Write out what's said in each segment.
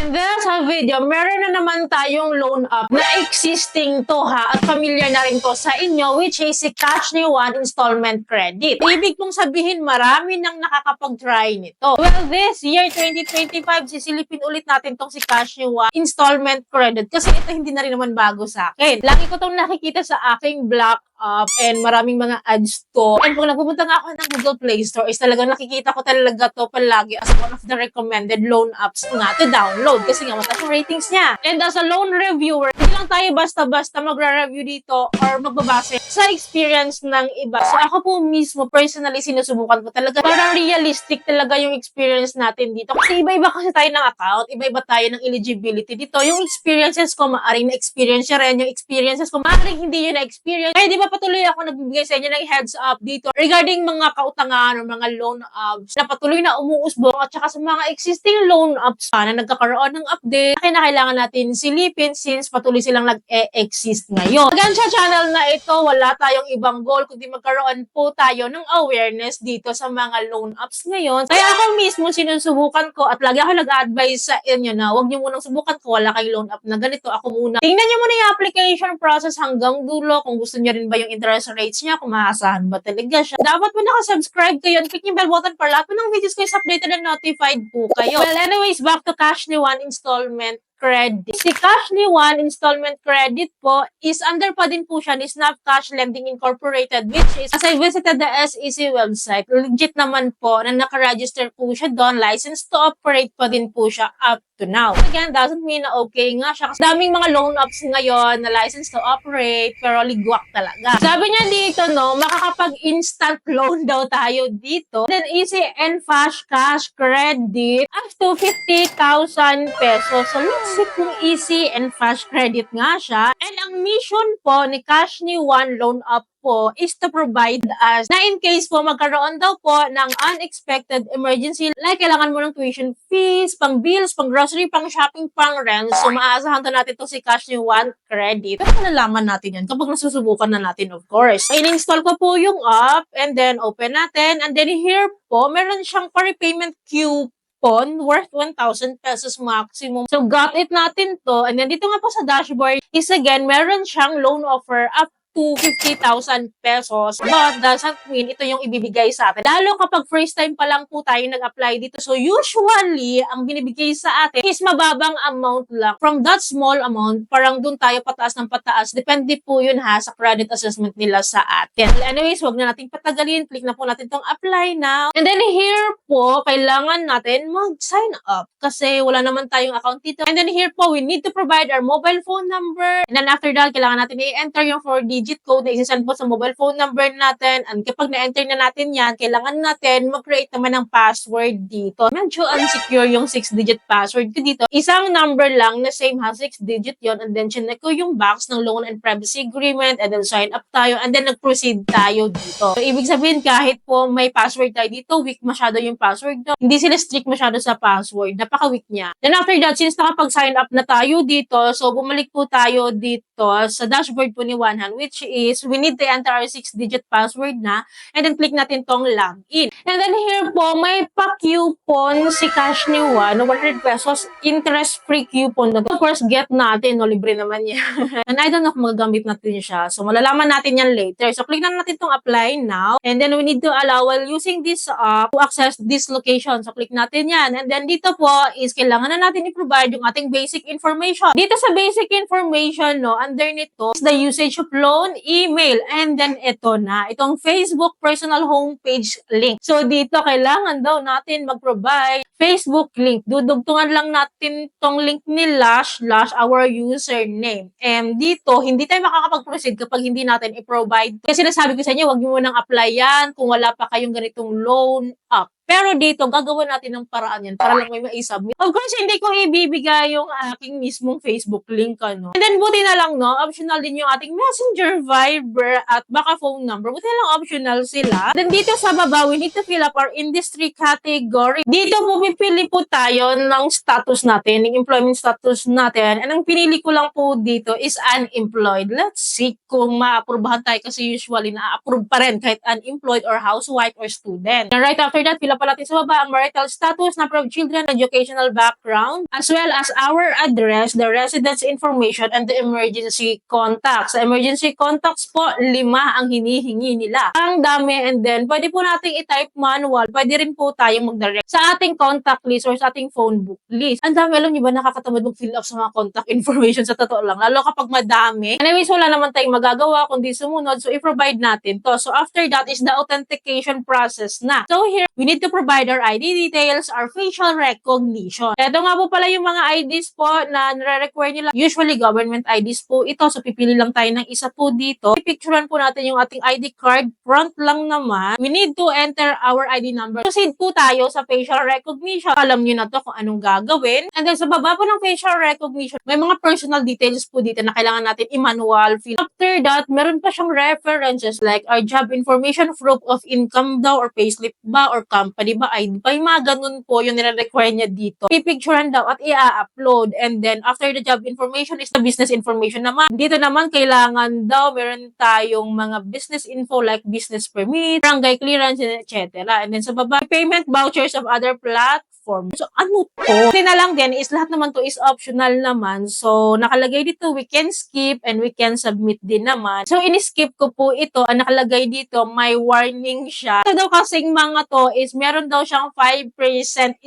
And then sa video, meron na naman tayong loan up na existing to ha at familiar na rin to sa inyo, which is si Cash Ni Juan Installment Credit. Ibig kong sabihin marami nang nakakapag-try nito. Well, this year 2025, sisilipin ulit natin tong si Cash Ni Juan Installment Credit kasi ito hindi na rin naman bago sa akin. Lagi ko tong nakikita sa aking block up and maraming mga ads to. And pag nagpupunta nga ako ng Google Play Store is talagang nakikita ko talaga to palagi as one of the recommended loan apps nga to download kasi nga mataas yung ratings niya. And as a loan reviewer, hindi lang tayo basta-basta magra-review dito or magbabase sa experience ng iba. So ako po mismo, personally, sinusubukan ko talaga. Parang realistic talaga yung experience natin dito. Kasi iba-iba kasi tayo ng account, iba-iba tayo ng eligibility dito. Yung experiences ko, maaring na-experience siya rin. Yung experiences ko, maaring hindi yun na-experience. Kaya di ba patuloy ako nagbibigay sa inyo ng heads up dito regarding mga kautangan o mga loan apps na patuloy na umuusbong at saka sa mga existing loan apps na nagkakaroon ng update na kailangan natin silipin since patuloy silang nag-e-exist ngayon. Again, sa channel na ito, wala tayong ibang goal kundi magkaroon po tayo ng awareness dito sa mga loan apps ngayon. Kaya ako mismo sinusubukan ko at lagi ako nag-advise sa inyo na huwag niyo munang subukan kung wala kayong loan app na ganito. Ako muna. Tingnan niyo muna yung application process hanggang dulo kung gusto niyo rin ba yung interest rates niya, kung maasahan ba talaga siya. Dapat mo nakasubscribe kayo and click yung bell button para lahat po ng videos ko is updated and notified po kayo. Well, anyways, back to Cash Ni Juan Installment Credit. Si Cash Ni Juan Installment Credit po is under pa din po siya ni Snap Cash Lending Incorporated, which is, as I visited the SEC website, legit naman po na nakaregister po siya doon, licensed to operate pa din po siya up to now. Again, doesn't mean na okay nga siya. Kasi daming mga loan apps ngayon na licensed to operate, pero ligwak talaga. Sabi niya dito, no, makakapag-instant loan daw tayo dito. Then, easy and fast cash credit up to 50,000 pesos. So, let's see kung easy and fast credit nga siya. And ang mission po ni Cash Ni Juan Loan Up po is to provide us na in case po magkaroon daw po ng unexpected emergency, like kailangan mo ng tuition fees, pang bills, pang grocery, pang shopping, pang rent. So, maaasahan to natin to si Cash Ni Juan Credit. Pero malalaman natin yan kapag nasusubukan na natin, of course. In-install ko po yung app and then open natin. And then here po, meron siyang pa-repayment coupon worth 1,000 pesos maximum. So, got it natin to. And then dito nga po sa dashboard is again, meron siyang loan offer up to 50,000 pesos. But doesn't mean ito yung ibibigay sa atin. Lalo kapag first time pa lang po tayo nag-apply dito. So usually, ang binibigay sa atin is mababang amount lang. From that small amount, parang dun tayo pataas ng pataas. Depende po yun ha sa credit assessment nila sa atin. Well, anyways, wag na nating patagalin. Click na po natin tong apply now. And then here po, kailangan natin mag-sign up. Kasi wala naman tayong account dito. And then here po, we need to provide our mobile phone number. And then after that, kailangan natin i-enter yung 4-digit code na isasend po sa mobile phone number natin. And kapag na-enter na natin yan, kailangan natin mag-create naman ng password dito. Medyo unsecure yung 6-digit password ko dito. Isang number lang na same ha, 6-digit yon. And then chinek ko yung box ng loan and privacy agreement and then sign up tayo and then nag-proceed tayo dito. So, ibig sabihin kahit po may password tayo dito, weak masyado yung password no? Hindi sila strict masyado sa password. Napaka-weak niya. Then after that, since nakapag-sign up na tayo dito, so bumalik po tayo dito sa dashboard po ni OneHand, which is we need to enter our 6-digit password na and then click natin tong login. And then here po, may pa-coupon si Cash Ni Juan, 100 pesos interest-free coupon. Of course, get natin, no, libre naman yan. And I don't know kung magagamit natin siya. So, malalaman natin yan later. So, click na natin tong apply now. And then we need to allow while using this app to access this location. So, click natin yan. And then dito po is kailangan na natin i-provide yung ating basic information. Dito sa basic information, no, under nito is the usage of loan, email, and then ito na, itong Facebook personal homepage link. So, dito kailangan daw natin mag-provide Facebook link. Dudugtungan lang natin tong link nila / our username. And dito, hindi tayo makakapag-proceed kapag hindi natin i-provide. Kasi sinasabi ko sa inyo, huwag nyo munang apply yan kung wala pa kayong ganitong loan app. Pero dito, gagawa natin ng paraan yan para lang may ma-submit. Of course, hindi ko ibibigay yung aking mismong Facebook link, ano. And then, buti na lang, no, optional din yung ating Messenger, Viber, at baka phone number. Buti na lang optional sila. Then, dito sa baba, we need to fill up our industry category. Dito, pumipili po tayo ng status natin, ng employment status natin. And ang pinili ko lang po dito is unemployed. Let's see kung ma-approvehan tayo kasi usually na-approve pa rin kahit unemployed or housewife or student. And right after that, fill up lang pala natin sa baba ang marital status, number of children, educational background, as well as our address, the residence information, and the emergency contacts. Sa emergency contacts po, 5 ang hinihingi nila. Ang dami, and then pwede po nating i-type manual, pwede rin po tayong mag-direct sa ating contact list or sa ating phone book list. Ang dami, alam niyo ba, nakakatamad mag-fill up sa mga contact information sa totoo lang, lalo kapag madami. Anyways, wala naman tayong magagawa kundi sumunod, so i-provide natin to. So after that is the authentication process na. So here, we need to provide our ID details, our facial recognition. Ito nga po pala yung mga IDs po na nare-require nila. Usually, government IDs po ito. So, pipili lang tayo ng isa po dito. Pipicturean po natin yung ating ID card. Front lang naman. We need to enter our ID number. Proceed po tayo sa facial recognition. Alam nyo na to kung anong gagawin. And then, sa baba po ng facial recognition, may mga personal details po dito na kailangan natin i-manual fill. After that, meron pa siyang references like our job information, proof of income daw, or payslip ba, or company ba, ID ba, yung mga ganun po yung nire-require niya dito. Pipicturean daw at i-upload. And then, after the job information is the business information naman. Dito naman, kailangan daw, meron tayong mga business info like business permit, barangay clearance, etc. And then, sa baba, payment vouchers of other platforms. So, ano to? Kasi na lang din is lahat naman to is optional naman. So, nakalagay dito, we can skip and we can submit din naman. So, in-skip ko po ito. Ang nakalagay dito, may warning siya. Ito daw kasing mga to is meron daw siyang 5%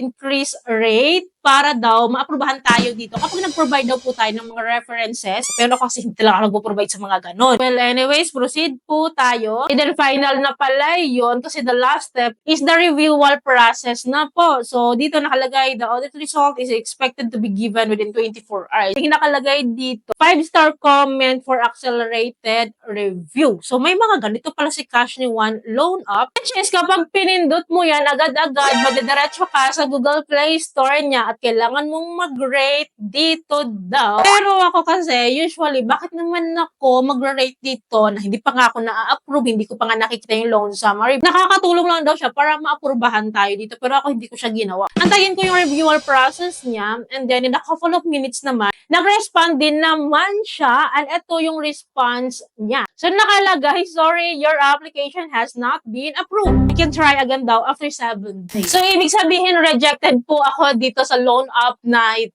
increase rate para daw maaprubahan tayo dito kapag nag-provide daw po tayo ng mga references. Pero kasi hindi lang ako nag-provide sa mga ganon. Well, anyways, proceed po tayo. And then final na pala yun kasi the last step is the reviewal process na po. So, dito nakalagay, the audit result is expected to be given within 24 hours. Yung nakalagay dito, 5-star comment for accelerated review. So, may mga ganito pala si Cash ni One Loan Up. Which is kapag pinindot mo yan, agad-agad, madidiretso ka sa Google Play Store niya at kailangan mong mag-rate dito daw. Pero ako kasi, usually, bakit naman ako mag-rate dito na hindi pa nga ako na-approve, hindi ko pa nga nakikita yung loan summary. Nakakatulong lang daw siya para ma-approbahan tayo dito, pero ako hindi ko siya ginawa. Antayin ko yung reviewer process niya, and then in a couple of minutes naman, nag-respond din naman siya, and ito yung response niya. So, nakalagay, sorry, your application has not been approved. You can try again daw after 7 days. So, ibig sabihin, rejected po ako dito sa loan up na ito,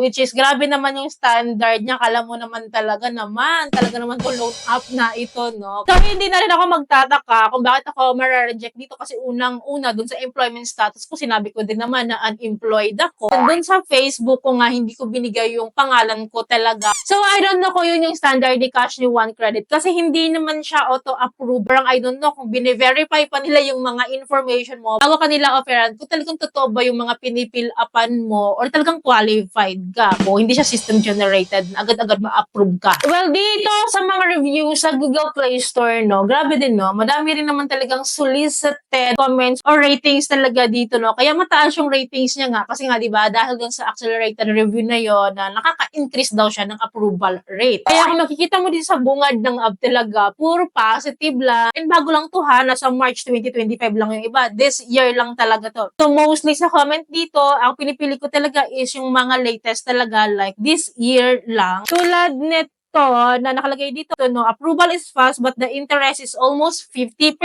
which is grabe naman yung standard niya. Kala mo naman talaga naman to loan up na ito, no? So, hindi na rin ako magtataka kung bakit ako mara-reject dito kasi unang-una dun sa employment status ko, sinabi ko din naman na unemployed ako. And dun sa Facebook ko nga, hindi ko binigay yung pangalan ko talaga. So, I don't know kung yun yung standard ni Cash ni One Credit kasi hindi naman siya auto-approve. Parang I don't know kung bine-verify pa nila yung mga information mo bago kanila offeran kung talagang totoo ba yung mga pinipil upan mo or talagang qualified ka po. Hindi siya system generated. Agad-agad ma-approve ka. Well, dito sa mga reviews sa Google Play Store, no, grabe din, no? Madami rin naman talagang solicited comments or ratings talaga dito, no? Kaya mataas yung ratings niya nga. Kasi nga, di ba, dahil dun sa accelerated review na yon na nakaka-increase daw siya ng approval rate. Kaya kung makikita mo dito sa bungad ng app talaga, puro positive lang. And bago lang to ha, nasa March 2025 lang yung iba. This year lang talaga to. So, mostly sa comment dito, ang pinipili ko talaga is yung mga latest talaga, like this year lang. Tulad nito na nakalagay dito, no, approval is fast but the interest is almost 50%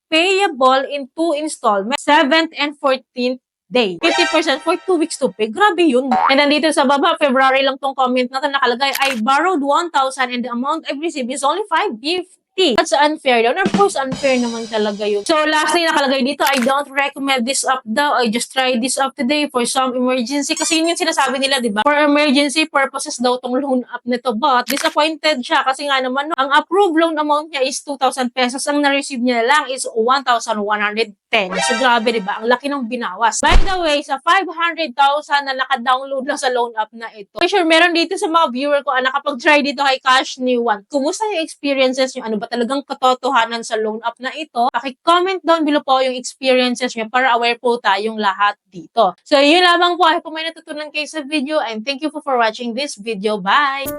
payable in 2 installments, 7th and 14th day. 50% for 2 weeks to pay. Grabe yun. And then dito sa baba, February lang tong comment na nakalagay, I borrowed 1,000 and the amount I've received is only 550. That's unfair daw. And of course, unfair naman talaga yun. So, lastly, nakalagay dito, I don't recommend this app daw. I just tried this app today for some emergency. Kasi yun yung sinasabi nila, di ba? For emergency purposes daw tong loan app nito. But, disappointed siya kasi nga naman, no, ang approved loan amount niya is 2,000 pesos. Ang na-receive niya lang is 1,110. So, grabe, di ba? Ang laki ng binawas. By the way, sa 500,000 na naka-download lang sa loan app na ito. For sure, meron dito sa mga viewer ko, nakapag-try dito kay Cash ni One. Kumusta yung experiences nyo? Ano ba talagang katotohanan sa loan app na ito? Paki-comment down below po yung experiences nyo para aware po tayong lahat dito. So, yun lamang po. Ay, kung may natutunan kayo sa video, and thank you for watching this video. Bye!